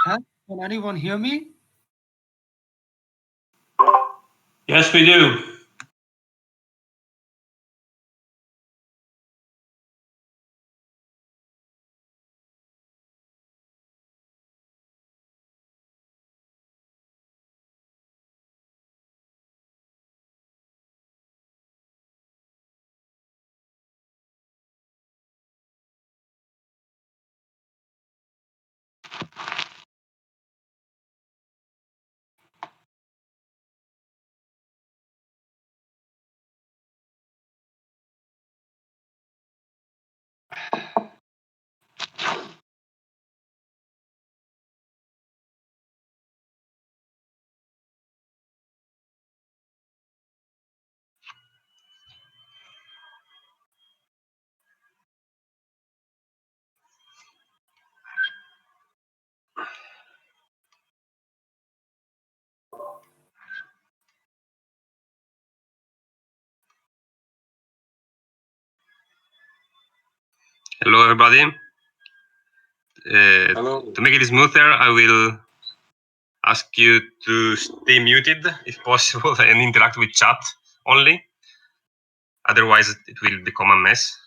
Chat. Can anyone hear me? Yes, we do. Hello, everybody. Hello. To make it smoother, I will ask you to stay muted if possible and interact with chat only. Otherwise, it will become a mess.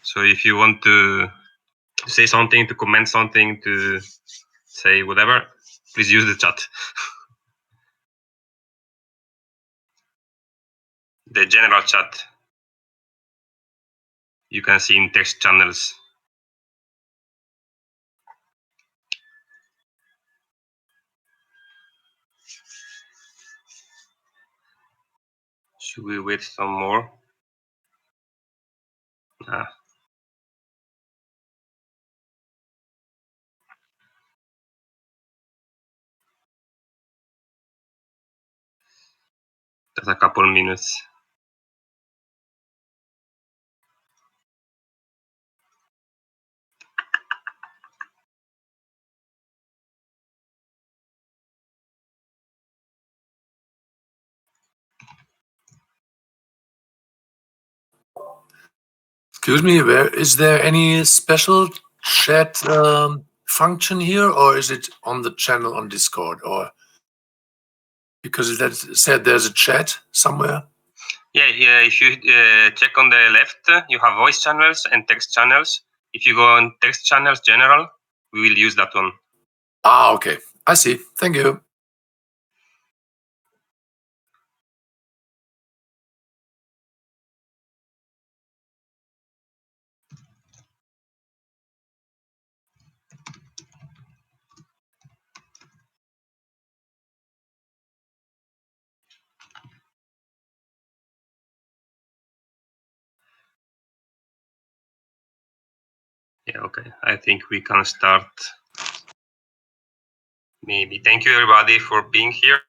So if you want to say something, to comment something, to say whatever, please use the chat. The general chat you can see in text channels. Should we wait some more? Just a couple minutes. Excuse me, is there any special chat function here, or is it on the channel on Discord? Or because that said there's a chat somewhere? Yeah. If you check on the left, you have voice channels and text channels. If you go on text channels general, we will use that one. Okay. I see. Thank you. Yeah, okay. I think we can start. Maybe. Thank you, everybody, for being here.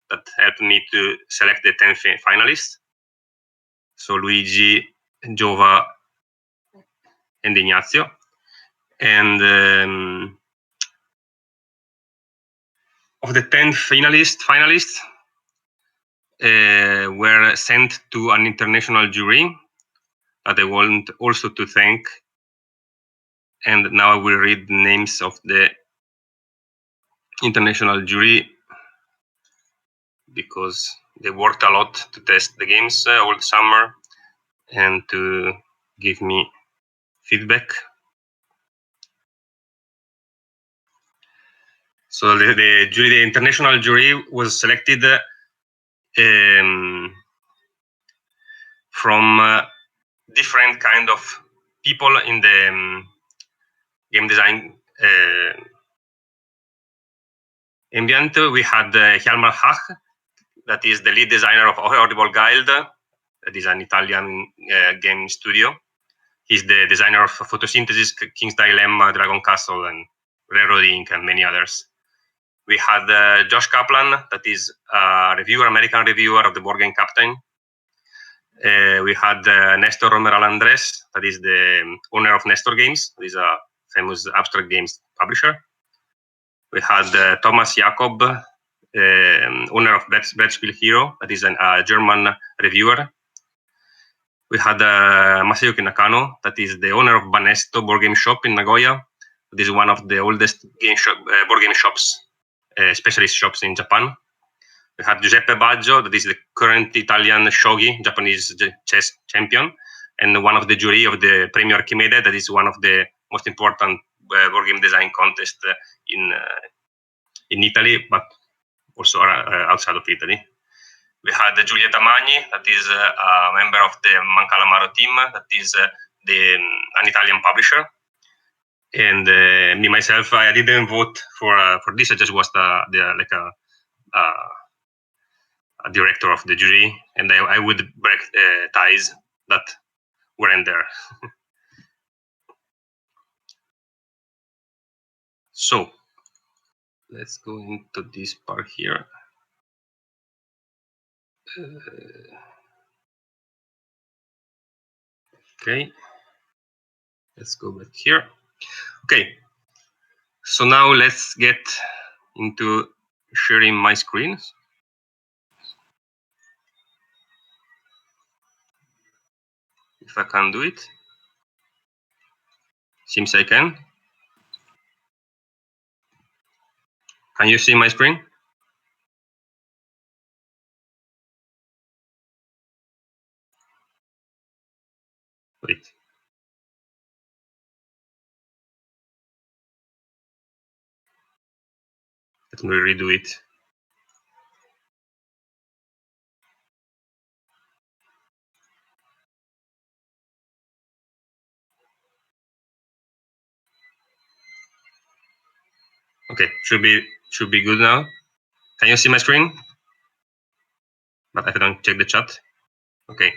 That helped me to select the 10 finalists. So Luigi, Jova, and Ignazio. And of the 10 finalists were sent to an international jury that I want also to thank. And now I will read the names of the international jury because they worked a lot to test the games all the summer and to give me feedback. So the international jury was selected from different kind of people in the game design ambient. We had Hjalmar Hach, that is the lead designer of Audible Guild, that is an Italian game studio. He's the designer of Photosynthesis, King's Dilemma, Dragon Castle, and Railroad Inc., and many others. We had Josh Kaplan, that is a reviewer, American reviewer of the board game Captain. We had Nestor Romeral Andres, that is the owner of Nestor Games. That is a famous abstract games publisher. We had Thomas Jakob, owner of Brettspiel Hero, that is a German reviewer. We had Masayuki Nakano, that is the owner of Banesto board game shop in Nagoya. That is one of the oldest board game shops, specialist shops in Japan. We had Giuseppe Baggio, that is the current Italian shogi, Japanese chess champion, and one of the jury of the Premio Archimede, that is one of the most important board game design contests in Italy, but also outside of Italy. We had Giulietta Magni, that is a member of the Mancalamaro team, that is an Italian publisher. And me myself, I didn't vote for this. I just was a director of the jury, and I would break ties that weren't there. So let's go into this part here. Okay, let's go back here. Okay, so now let's get into sharing my screen. If I can do it. Seems I can. Can you see my screen? Wait. Let me redo it. Okay, should be good now. Can you see my screen? But I don't check the chat. Okay.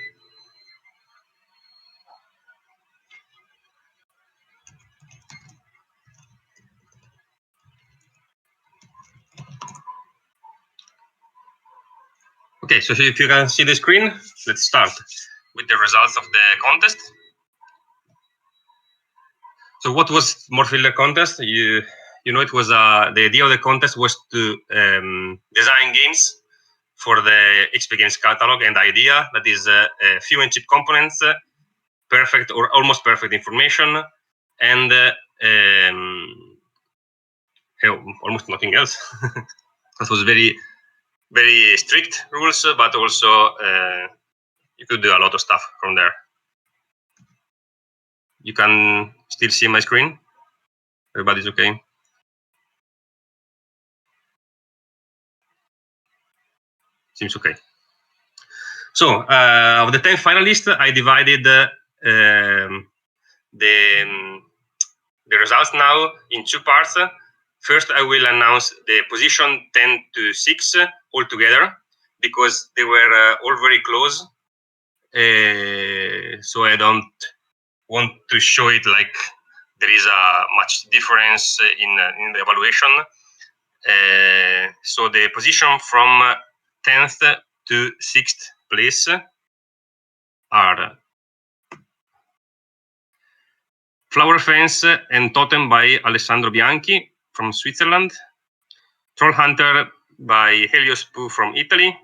Okay, so if you can see the screen, let's start with the results of the contest. So what was Morphfielder contest? You know, it was the idea of the contest was to design games for the XP Games catalog, and the idea that is few and cheap components, perfect or almost perfect information, and almost nothing else. That was very, very strict rules, but also you could do a lot of stuff from there. You can still see my screen? Everybody's okay? Seems okay. So of the 10 finalists, I divided the results now in two parts. First, I will announce the position 10 to 6 all together because they were all very close. So I don't want to show it like there is a much difference in the evaluation. So the position from 10th to 6th place are Flower Fence and Totem by Alessandro Bianchi from Switzerland, Troll Hunter by Helios Poo from Italy,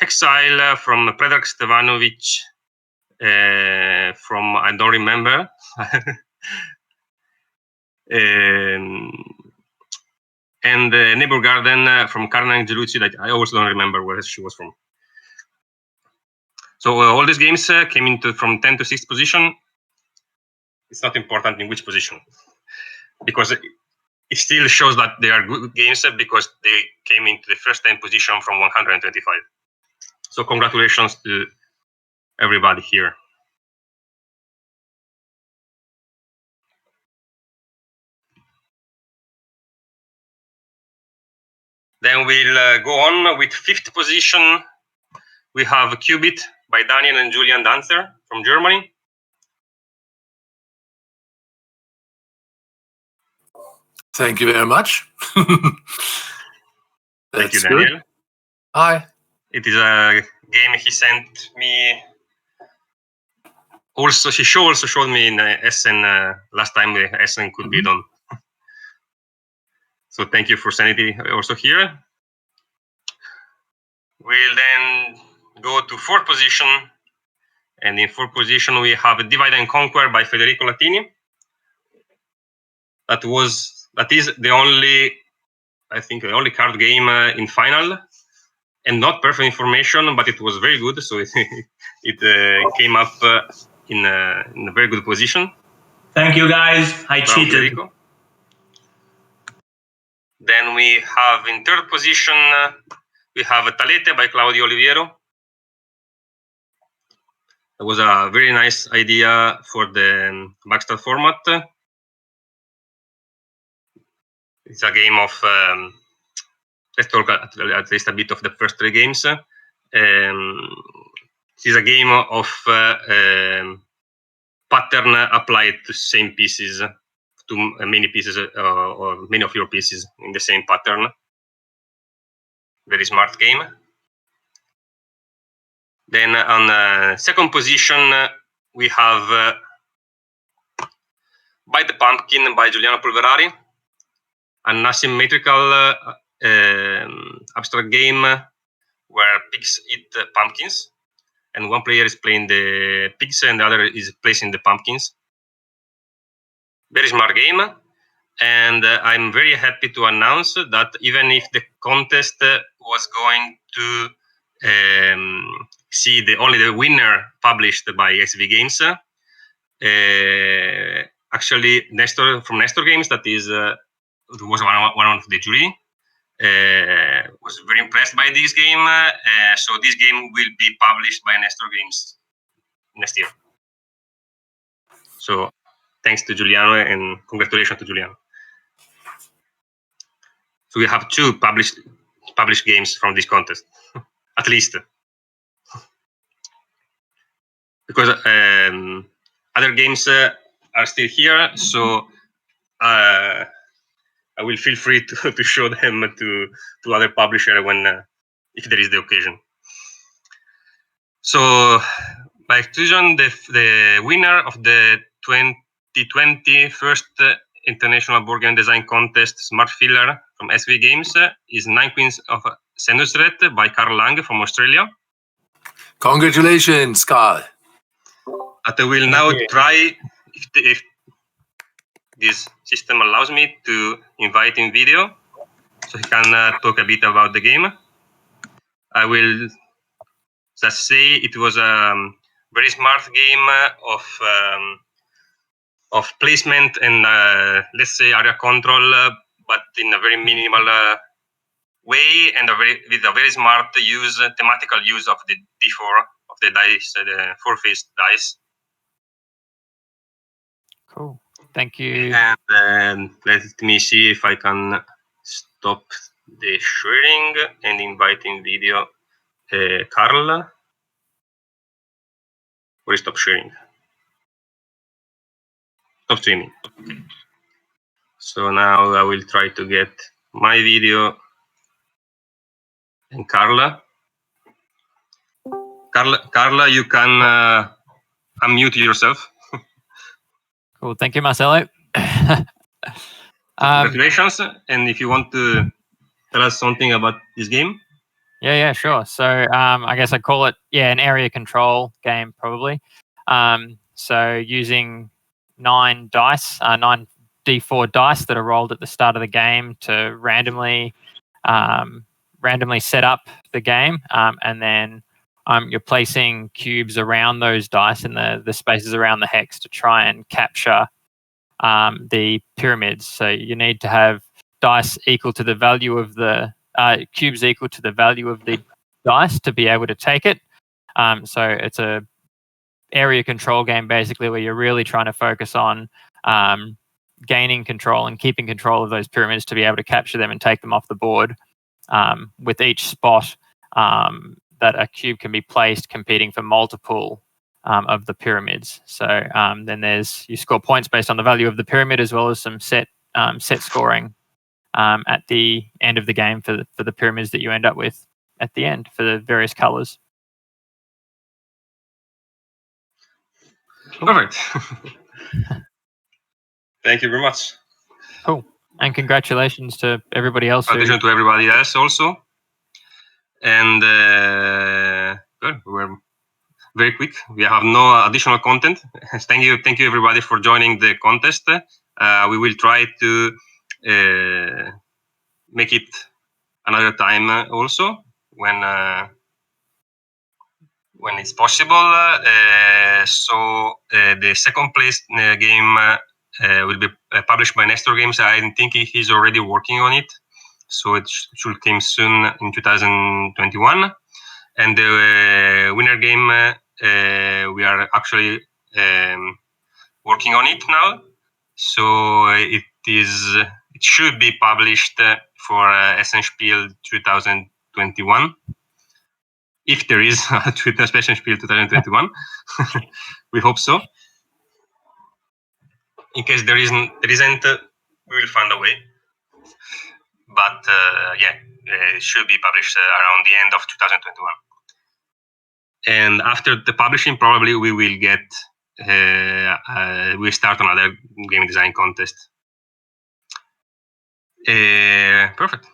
Exile from Predrag Stevanovic from I don't remember, and Neighbor Garden from Karna Angelucci that I also don't remember where she was from. So all these games came into from 10th to 6th position. It's not important in which position, because it still shows that they are good games because they came into the first 10 position from 125. So congratulations to everybody here. Then we'll go on with 5th position. We have Qubit by Daniel and Julian Danzer from Germany. Thank you very much. Thank you, That's Daniel. good. Hi. It is a game he sent me. Also, she also showed me in Essen last time the Essen could be done. So thank you for sending it also here. We'll then go to 4th position. And in 4th position, we have Divide and Conquer by Federico Latini. That is the only, I think, the only card game in final. And not perfect information, but it was very good. So it came up in a very good position. Thank you, guys. I cheated. Federico. Then we have in 3rd position, we have Talete by Claudio Oliviero. It was a very nice idea for the Backstab format. It's a game of, let's talk at least a bit of the first 3 games. It is a game of pattern applied to same pieces, to many pieces or many of your pieces in the same pattern. Very smart game. Then on 2nd position, we have By the Pumpkin by Giuliano Polverari, an asymmetrical abstract game where pigs eat pumpkins, and one player is playing the pigs and the other is placing the pumpkins. Very smart game, and I'm very happy to announce that even if the contest was going to see only the winner published by SV Games, actually Nestor from Nestor Games, that is was one of the jury, was very impressed by this game. So this game will be published by Nestor Games next year. So thanks to Giuliano and congratulations to Giuliano. So we have 2 published games from this contest, at least, because other games are still here. So I will feel free to show them to other publishers when if there is the occasion. So by exclusion, the winner of the 2020 first International Board Game Design Contest Smart Filler from SV Games is 9 Queens of Senusret by Carl Lang from Australia. Congratulations, Carl. I will now try, if this system allows me, to invite in video so he can talk a bit about the game. I will just say it was a very smart game of placement and let's say area control, but in a very minimal way, and with a very smart thematical use of the D4 of the dice, the 4-faced dice. Cool. Thank you. And let me see if I can stop the sharing and invite in video Carl. Or stop sharing. Stop streaming. Okay. So now I will try to get my video and Carla. Carla, you can unmute yourself. Cool. Thank you, Marcelo. Congratulations. And if you want to tell us something about this game? Yeah, sure. So I guess I call it an area control game probably. So using 9 dice, 9 D4 dice that are rolled at the start of the game to randomly set up the game, and then you're placing cubes around those dice in the spaces around the hex to try and capture the pyramids. So you need to have dice equal to the value of the cubes equal to the value of the dice to be able to take it. So it's a area control game basically where you're really trying to focus on gaining control and keeping control of those pyramids to be able to capture them and take them off the board, with each spot that a cube can be placed competing for multiple of the pyramids. So then you score points based on the value of the pyramid, as well as some set scoring at the end of the game for the pyramids that you end up with at the end for the various colors. Perfect. Thank you very much. Cool. And congratulations to everybody else. Congratulations to everybody else also. And good. We're very quick. We have no additional content. Thank you everybody for joining the contest. We will try to make it another time also when it's possible. So the second place game will be published by Nestor Games. I think he's already working on it, so it should come soon in 2021. And the winner game, we are actually working on it now. So it should be published for Essenspiel 2021. If there is a Essenspiel 2021, we hope so. In case there isn't, we will find a way. But it should be published around the end of 2021. And after the publishing, probably we will get we start another game design contest. Perfect.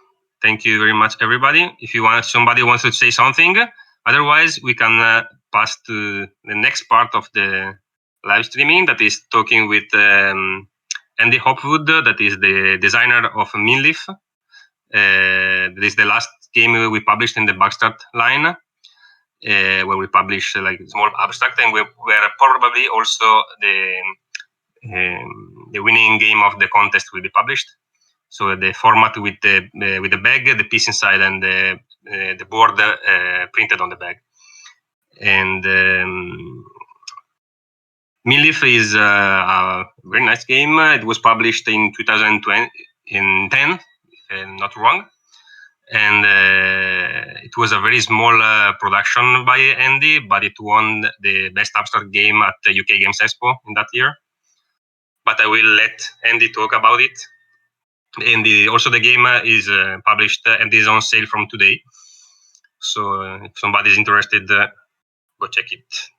Thank you very much, everybody. If somebody wants to say something, otherwise we can pass to the next part of the live streaming, that is talking with Andy Hopwood, that is the designer of Minleaf. This is the last game we published in the Bugstart line, where we publish like small abstract, and we're probably also the winning game of the contest will be published. So the format with the bag, the piece inside, and the board printed on the bag. And Minleaf is a very nice game. It was published in 2010, if I'm not wrong. And it was a very small production by Andy, but it won the best abstract game at the UK Games Expo in that year. But I will let Andy talk about it. And also the game is published and is on sale from today. So if somebody is interested, go check it.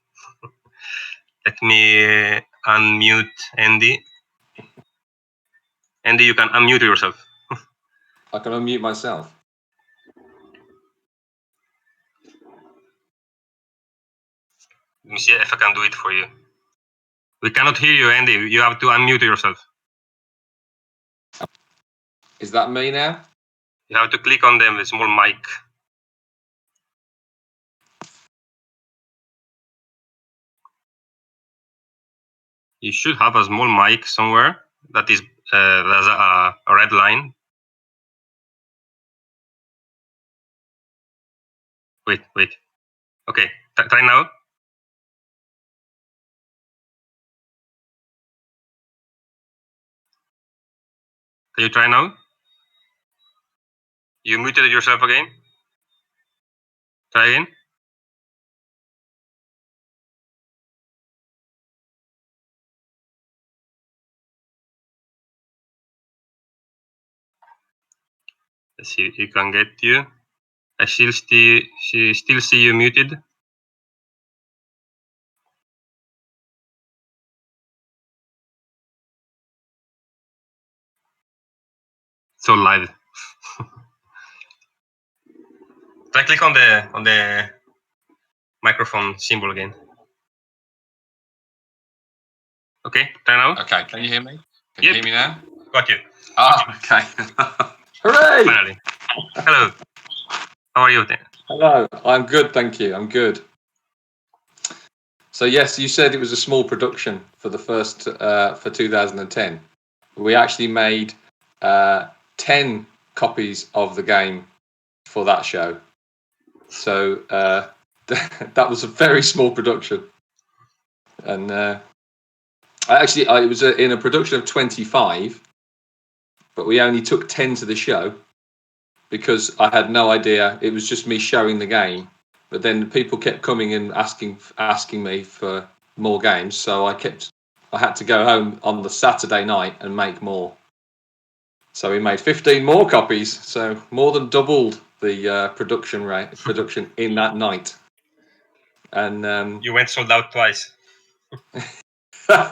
Let me unmute Andy. Andy, you can unmute yourself. I can unmute myself. Let me see if I can do it for you. We cannot hear you, Andy. You have to unmute yourself. Is that me now? You have to click on the small mic. You should have a small mic somewhere that is there's a red line. Wait. Okay, try now. Can you try now? You muted yourself again. Try again. Let's see if he can get you. I still see you muted. So live. Right click on the microphone symbol again. Okay, turn out. Okay, can you hear me? Can Yep. you hear me now? Got you. Ah, okay. Hooray! Finally. Hello. How are you then? Hello. I'm good, thank you. I'm good. So yes, you said it was a small production for the first for 2010. We actually made 10 copies of the game for that show. So that was a very small production, and it was in a production of 25, but we only took 10 to the show because I had no idea. It was just me showing the game, but then people kept coming and asking me for more games, so I had to go home on the Saturday night and make more. So we made 15 more copies, so more than doubled the production in that night. And You went sold out twice. But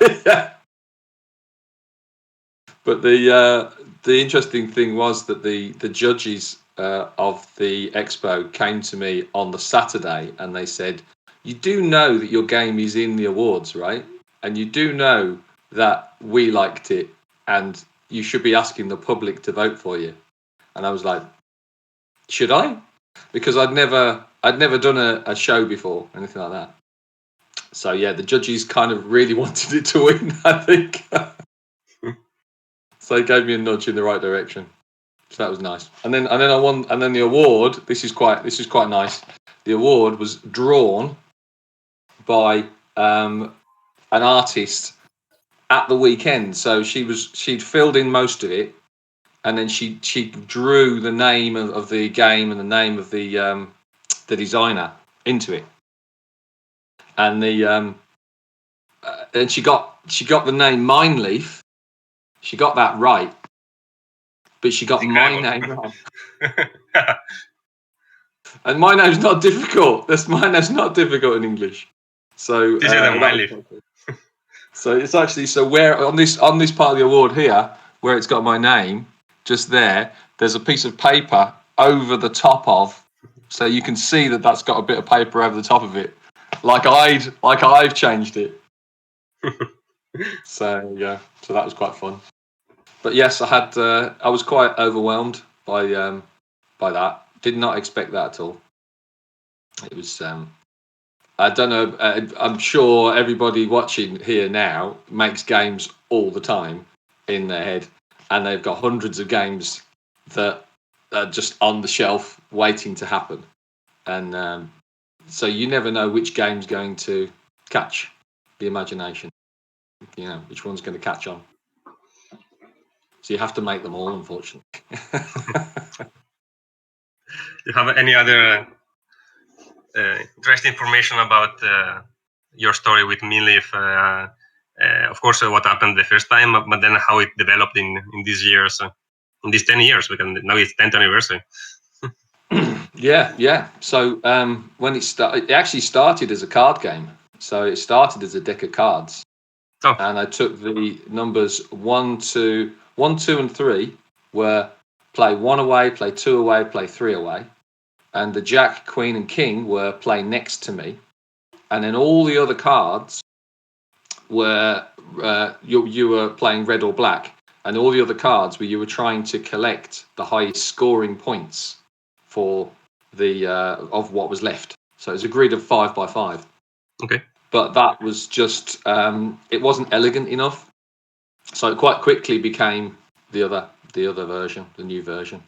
the interesting thing was that the judges of the expo came to me on the Saturday and they said, "You do know that your game is in the awards, right? And you do know that we liked it, and you should be asking the public to vote for you." And I was like, "Should I?" Because I'd never done a show before, anything like that. So yeah, the judges kind of really wanted it to win, I think. So they gave me a nudge in the right direction. So that was nice. And then I won. And then the award. This is quite nice. The award was drawn by an artist at the weekend. So she'd filled in most of it, and then she drew the name of the game and the name of the designer into it. And and she got the name Mindleaf. She got that right, but she got my name wrong. And my name's not difficult. My name's not difficult in English. So so it's actually where on this part of the award here, where it's got my name just there's a piece of paper over the top of, so you can see that that's got a bit of paper over the top of it, like I've changed it. So yeah, so that was quite fun. But yes, I was quite overwhelmed by that. Did not expect that at all. It was I don't know. I'm sure everybody watching here now makes games all the time in their head, and they've got hundreds of games that are just on the shelf waiting to happen. And so you never know which game's going to catch the imagination. You know, which one's going to catch on. So you have to make them all, unfortunately. You have any other interesting information about your story with Mindleaf? Of course, what happened the first time, but then how it developed in these years, in these 10 years. Now it's 10th anniversary. Yeah. So when it actually started as a card game. So it started as a deck of cards. Oh. And I took the numbers 1, 2, and 3 were play 1 away, play 2 away, play 3 away. And the Jack, Queen, and King were play next to me. And then all the other cards were you were playing red or black. And all the other cards were you were trying to collect the highest scoring points for the of what was left. So it was a grid of 5 by 5. Okay. But that was just it wasn't elegant enough, so it quite quickly became the other version, the new version,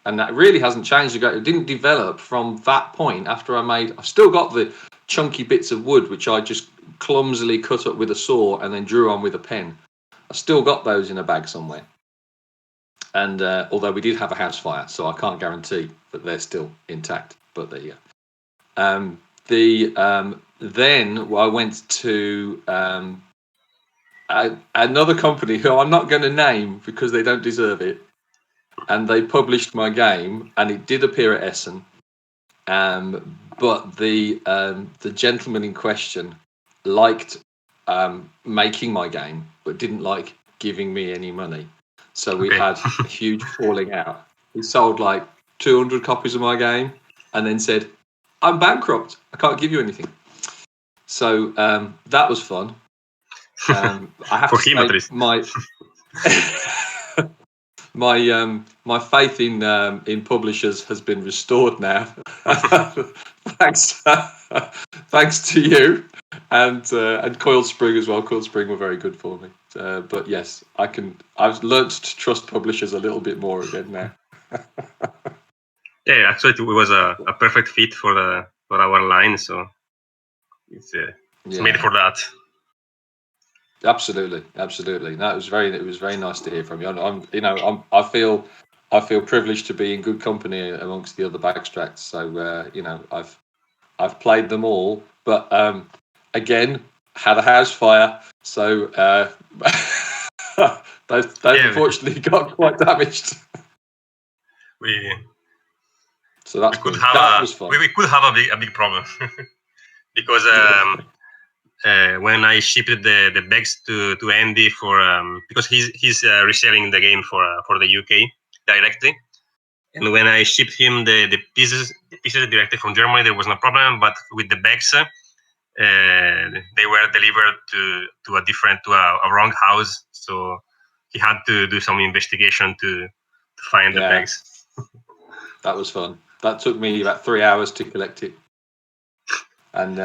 and that really hasn't changed. It didn't develop from that point. After I've still got the chunky bits of wood which I just clumsily cut up with a saw and then drew on with a pen. I've still got those in a bag somewhere. And although we did have a house fire, so I can't guarantee that they're still intact. But there you go. Then I went to another company who I'm not going to name because they don't deserve it, and they published my game, and it did appear at Essen. But the gentleman in question liked making my game, but didn't like giving me any money. So we had a huge falling out. He sold like 200 copies of my game, and then said, "I'm bankrupt. I can't give you anything." So that was fun. I have For to him, at say, least. my faith in publishers has been restored now, thanks to you and Coiled Spring as well. Coiled Spring were very good for me. But yes, I've learnt to trust publishers a little bit more again now. Yeah, actually, it was a perfect fit for our line, so it's made for that. Absolutely. No, it was very nice to hear from you. I feel privileged to be in good company amongst the other Bagstracts. So I've played them all, but again had a house fire, so they've unfortunately got quite damaged. So that was fun. We could have a big problem because when I shipped the bags to Andy because he's reselling the game for the UK directly, and when I shipped him the pieces directly from Germany, there was no problem. But with the bags, they were delivered to a wrong house, so he had to do some investigation to find the bags. That was fun. That took me about 3 hours to collect it, and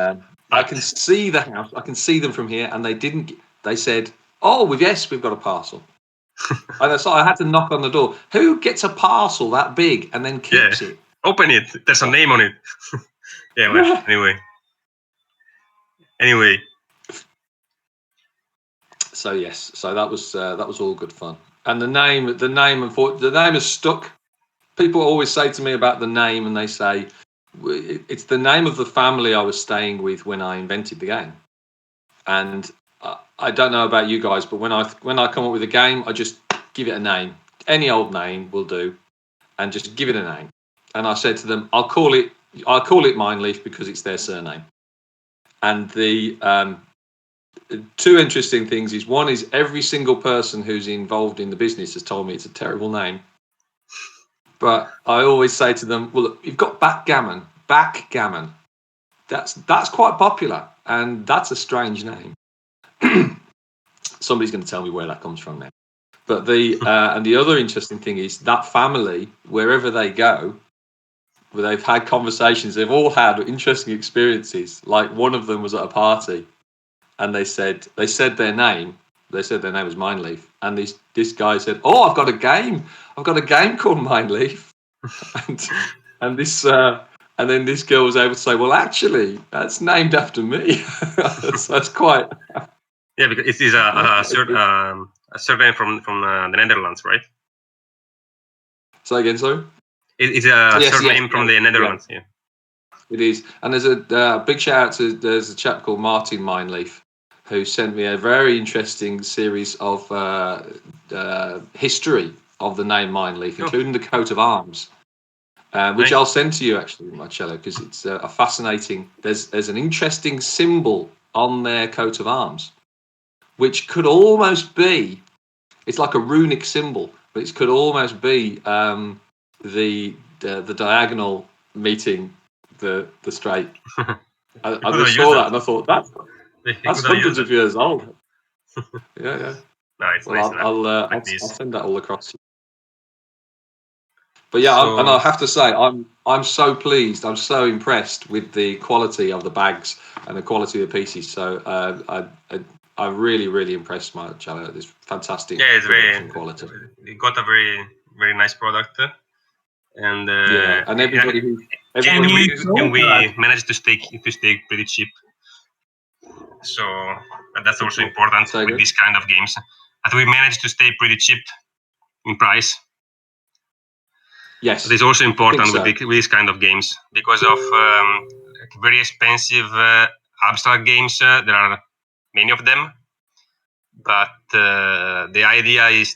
I can see the house. I can see them from here, and they didn't. They said, "Oh, we've got a parcel." And so I had to knock on the door. Who gets a parcel that big and then keeps it? Open it. There's a name on it. Well, anyway. So yes, so that was all good fun. And the name has stuck. People always say to me about the name, and they say it's the name of the family I was staying with when I invented the game. And I don't know about you guys, but when I come up with a game, I just give it a name. Any old name will do, and just give it a name. And I said to them, I'll call it Mindleaf because it's their surname. And the two interesting things is, one is every single person who's involved in the business has told me it's a terrible name. But I always say to them, well, look, you've got Backgammon. That's quite popular, and that's a strange name. Somebody's going to tell me where that comes from now. But and the other interesting thing is that family, wherever they go, where they've had conversations, they've all had interesting experiences. Like one of them was at a party, and they said their name. They said their name was Mindleaf, and this guy said, "Oh, I've got a game called Mindleaf," and then this girl was able to say, "Well, actually, that's named after me." So that's quite. Yeah, because it is a surname from the Netherlands, right? Say again, sorry. It's a surname from the Netherlands. Yeah. It is, and there's a big shout out there's a chap called Martin Mindleaf, who sent me a very interesting series of history of the name Mindleaf, including the coat of arms, which I'll send to you actually, Marcello, because it's a fascinating. There's an interesting symbol on their coat of arms, which could almost be, it's like a runic symbol, but it could almost be the diagonal meeting the straight. I just saw that and I thought that's hundreds of years old. Yeah. Nice. I'll send that all across to you. But yeah, and I have to say, I'm so pleased. I'm so impressed with the quality of the bags and the quality of the pieces. So I'm really impressed, Marcello. It's fantastic. Yeah, it's very quality. We got a very nice product, and and everybody we managed to stay pretty cheap. So that's also important with these kind of games. That we managed to stay pretty cheap in price. Yes, it is also important with these kind of games because of very expensive abstract games. There are many of them, but the idea is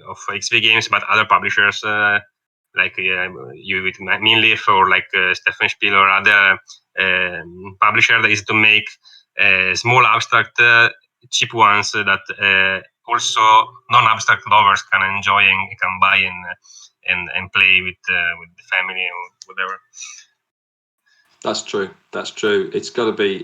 of XV Games, but other publishers like you with Mindleaf or like Stefan Spiel or other publisher, is to make small abstract cheap ones that also non-abstract lovers can enjoy and can buy and play with the family or whatever. That's true. That's true. It's got to be.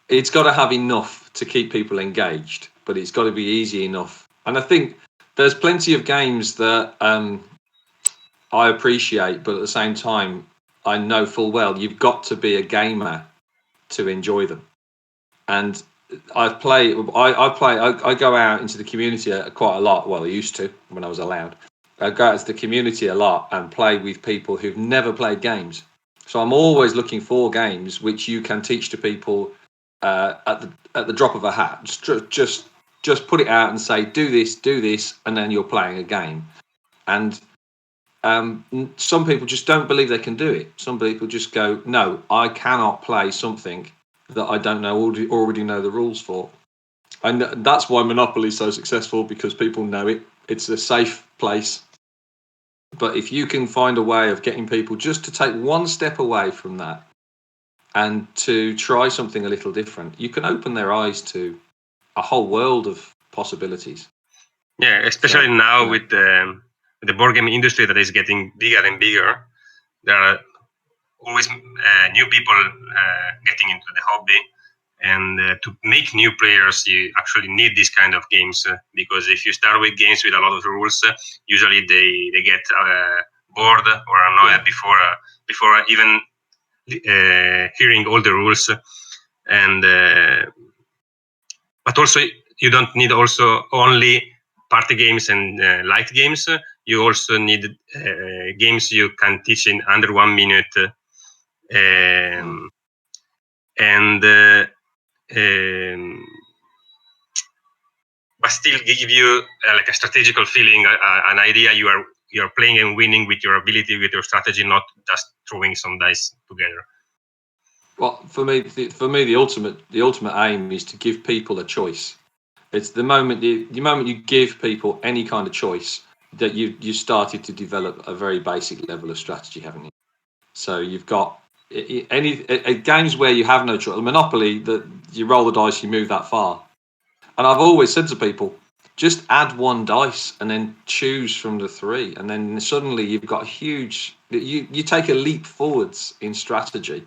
It's got to have enough to keep people engaged, but it's got to be easy enough. And I think there's plenty of games that I appreciate, but at the same time, I know full well you've got to be a gamer to enjoy them. And I go out into the community quite a lot. Well, I used to when I was allowed. I go out into the community a lot and play with people who've never played games. So I'm always looking for games which you can teach to people at the drop of a hat. Just put it out and say, do this, and then you're playing a game. And some people just don't believe they can do it. Some people just go, no, I cannot play something that I don't know already know the rules for. And that's why Monopoly is so successful, because people know it. It's a safe place. But if you can find a way of getting people just to take one step away from that and to try something a little different, you can open their eyes to a whole world of possibilities. Yeah, especially now with the board game industry that is getting bigger and bigger. There are always new people getting into the hobby, and to make new players, you actually need this kind of games because if you start with games with a lot of rules, usually they get bored or annoyed before even hearing all the rules. And but also you don't need also only party games and light games. You also need games you can teach in under 1 minute. But still give you like a strategical feeling, an idea you are playing and winning with your ability, with your strategy, not just throwing some dice together. Well, for me, the ultimate aim is to give people a choice. It's the moment you give people any kind of choice that you started to develop a very basic level of strategy, haven't you? So you've got games where you have no choice. Monopoly, that you roll the dice, you move that far. And I've always said to people, just add 1 dice and then choose from the 3, and then suddenly you've got huge. You take a leap forwards in strategy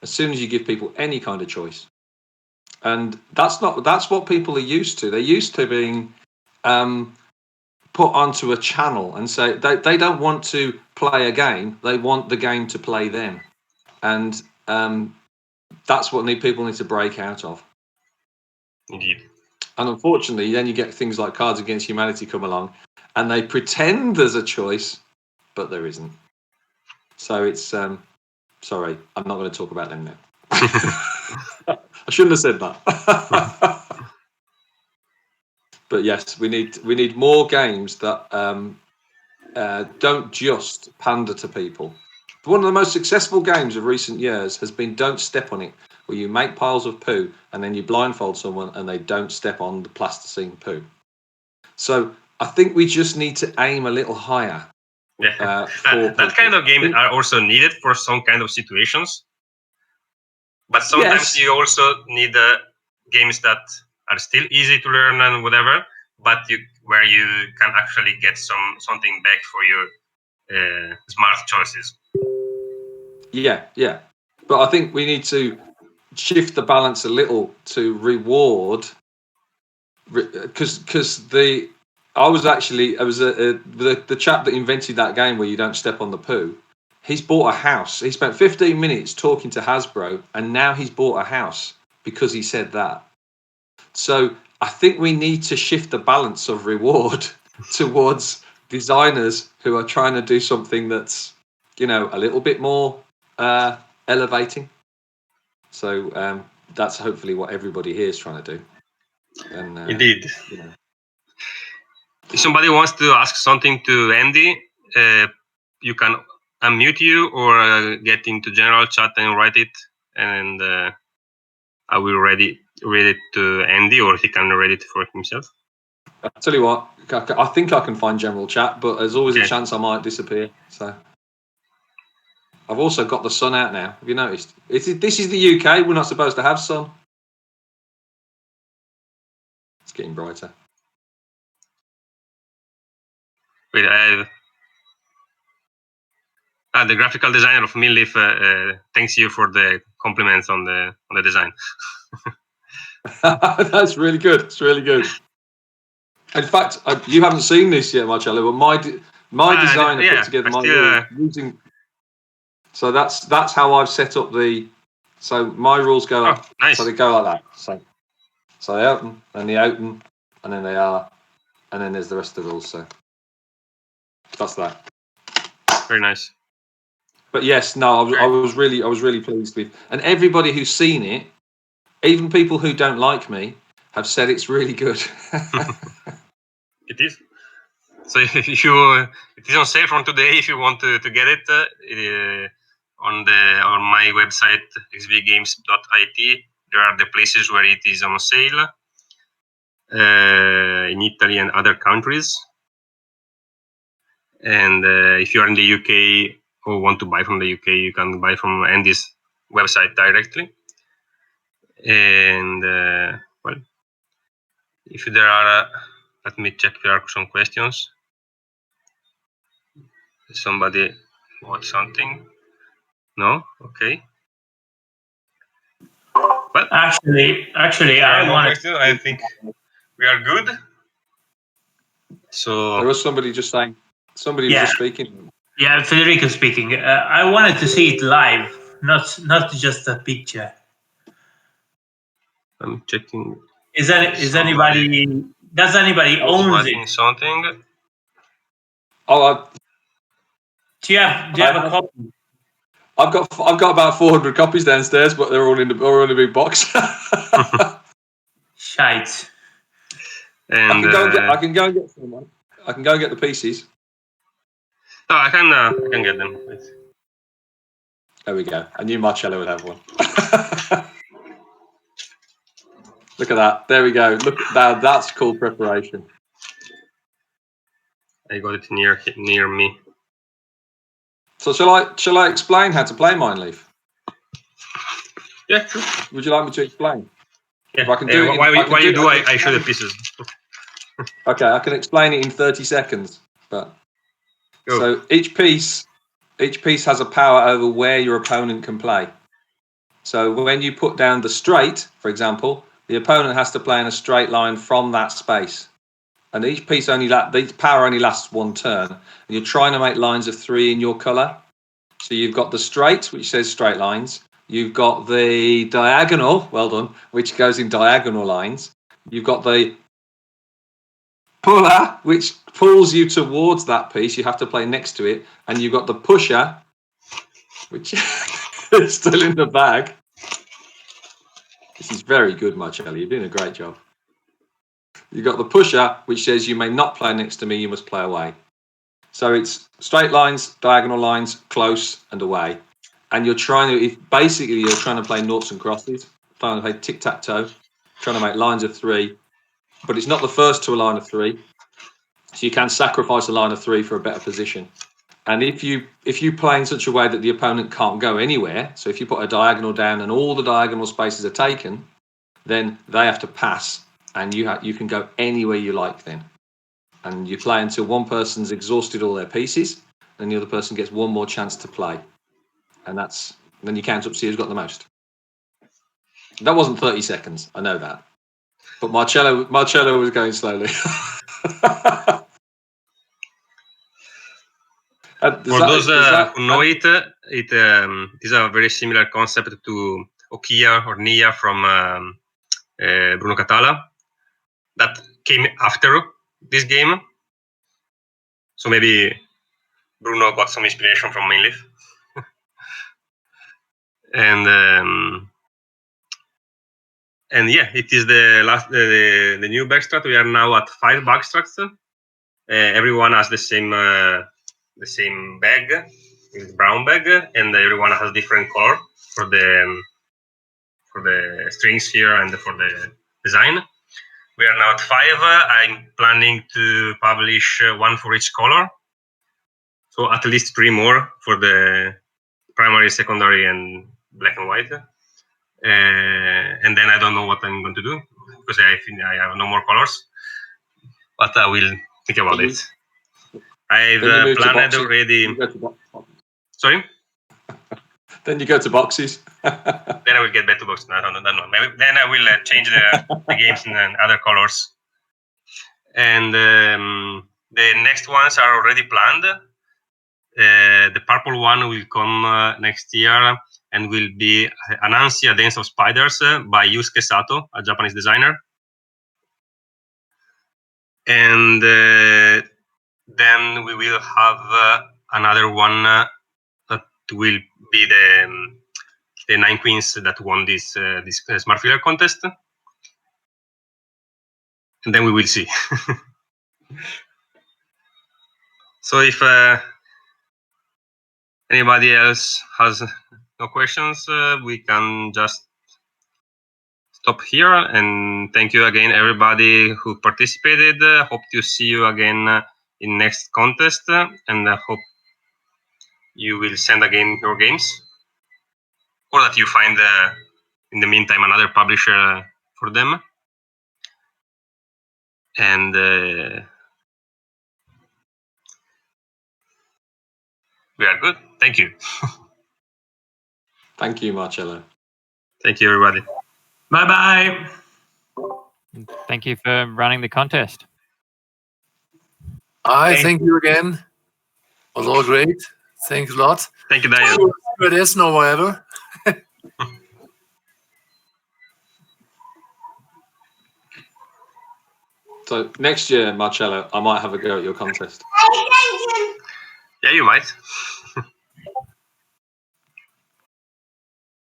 as soon as you give people any kind of choice. And that's what people are used to. They're used to being put onto a channel and say they don't want to play a game. They want the game to play them. And that's what people need to break out of. Indeed. And unfortunately, then you get things like Cards Against Humanity come along, and they pretend there's a choice, but there isn't. So it's sorry, I'm not going to talk about them now. I shouldn't have said that. But yes, we need more games that don't just pander to people. One of the most successful games of recent years has been Don't Step on It, where you make piles of poo and then you blindfold someone and they don't step on the plasticine poo. So I think we just need to aim a little higher. Yeah, that kind of game are also needed for some kind of situations. But sometimes you also need games that are still easy to learn and whatever, but where you can actually get something back for your smart choices. Yeah. But I think we need to shift the balance a little to reward, because the chap that invented that game where you don't step on the poo. He's bought a house. He spent 15 minutes talking to Hasbro, and now he's bought a house because he said that. So I think we need to shift the balance of reward towards designers who are trying to do something that's, a little bit more elevating. So that's hopefully what everybody here is trying to do. And, Indeed. If somebody wants to ask something to Andy, you can unmute you or get into general chat and write it, and I will read it to Andy, or he can read it for himself. I'll tell you what, I think I can find general chat, but there's always a chance I might disappear. So I've also got the sun out now. Have you noticed? This is the UK. We're not supposed to have sun. It's getting brighter. Wait, the graphical designer of Minleaf thanks you for the compliments on the design. That's really good. It's really good. In fact, you haven't seen this yet, Marcello, but my designer yeah, put together I my still, rules using. So that's how I've set up the. So my rules go. Oh, nice. So they go like that. So they open, and they open, and then they are, and then there's the rest of the rules. So that's that. Very nice. But yes, no, I was really pleased with, and everybody who's seen it, even people who don't like me, have said it's really good. It is. So if you, it is on sale from today. If you want to get it on my website xvgames.it, there are the places where it is on sale in Italy and other countries. And if you are in the UK or want to buy from the UK, you can buy from Andy's website directly. And well, if there are, let me check if there are some questions. Somebody bought something? No? Okay. Well, Actually, I no wanted. question. I think we are good. So There was somebody just saying. Somebody was Yeah. just speaking. Yeah, Federico speaking. I wanted to see it live, not just a picture. I'm checking. Is anybody? Does anybody owns Writing it? something. Oh, Do you have a copy? I've got about 400 copies downstairs, but they're all in a big box. Shite. And I can go and get someone. I can go and get the pieces. oh, I can get them. Wait. There we go. I knew Marcello would have one. Look at that. There we go. Look at that. That's cool preparation. I got it near me. So shall I explain how to play Mindleaf? Yeah, sure. Would you like me to explain? Yeah. If I can do it. While you do, I show the pieces. Okay, I can explain it in 30 seconds. But Go. so each piece has a power over where your opponent can play. So when you put down the straight, for example, the opponent has to play in a straight line from that space. And each piece each power only lasts one turn. And you're trying to make lines of 3 in your colour. So you've got the straight, which says straight lines. You've got the diagonal, well done, which goes in diagonal lines. You've got the puller, which pulls you towards that piece. You have to play next to it. And you've got the pusher, which is still in the bag. This is very good, Marcello. You're doing a great job. You've got the pusher, which says you may not play next to me, you must play away. So it's straight lines, diagonal lines, close and away. And you're trying to play noughts and crosses, trying to play tic-tac-toe, trying to make lines of 3, but it's not the first to a line of 3. So you can sacrifice a line of 3 for a better position. And if you play in such a way that the opponent can't go anywhere, so if you put a diagonal down and all the diagonal spaces are taken, then they have to pass, and you can go anywhere you like then. And you play until one person's exhausted all their pieces, and the other person gets one more chance to play. And then you count up to see who's got the most. That wasn't 30 seconds, I know that. But Marcello was going slowly. For those who know it, it is a very similar concept to Okia or Nia from Bruno Catala that came after this game. So maybe Bruno got some inspiration from Minleaf. And yeah, it is the new backstrat. We are now at 5 backstrats. Everyone has the same bag, brown bag, and everyone has different color for the strings here and for the design. We are now at 5. I'm planning to publish 1 for each color, so at least 3 more for the primary, secondary, and black and white. And then I don't know what I'm going to do because I think I have no more colors, but I will think about it. I've Then you move to planned boxing. already. You go to Sorry. Then you go to boxes. Then I will get back to box. No. Maybe then I will change the games in other colors. And the next ones are already planned. The purple one will come next year and will be Anansi, A Dance of Spiders by Yusuke Sato, a Japanese designer. And then we will have another one that will be the 9 Queens that won this Smart Filler contest. And then we will see. So if anybody else has no questions, we can just stop here. And thank you again, everybody who participated. Hope to see you again in next contest. And I hope you will send again your games. Or that you find, in the meantime, another publisher for them. And we are good. Thank you. Thank you, Marcello. Thank you, everybody. Bye-bye. Thank you for running the contest. Thank you again. It was all great. Thanks a lot. Thank you, Daniel. Stewardess, no whatever. So next year, Marcello, I might have a go at your contest. Yeah, you might.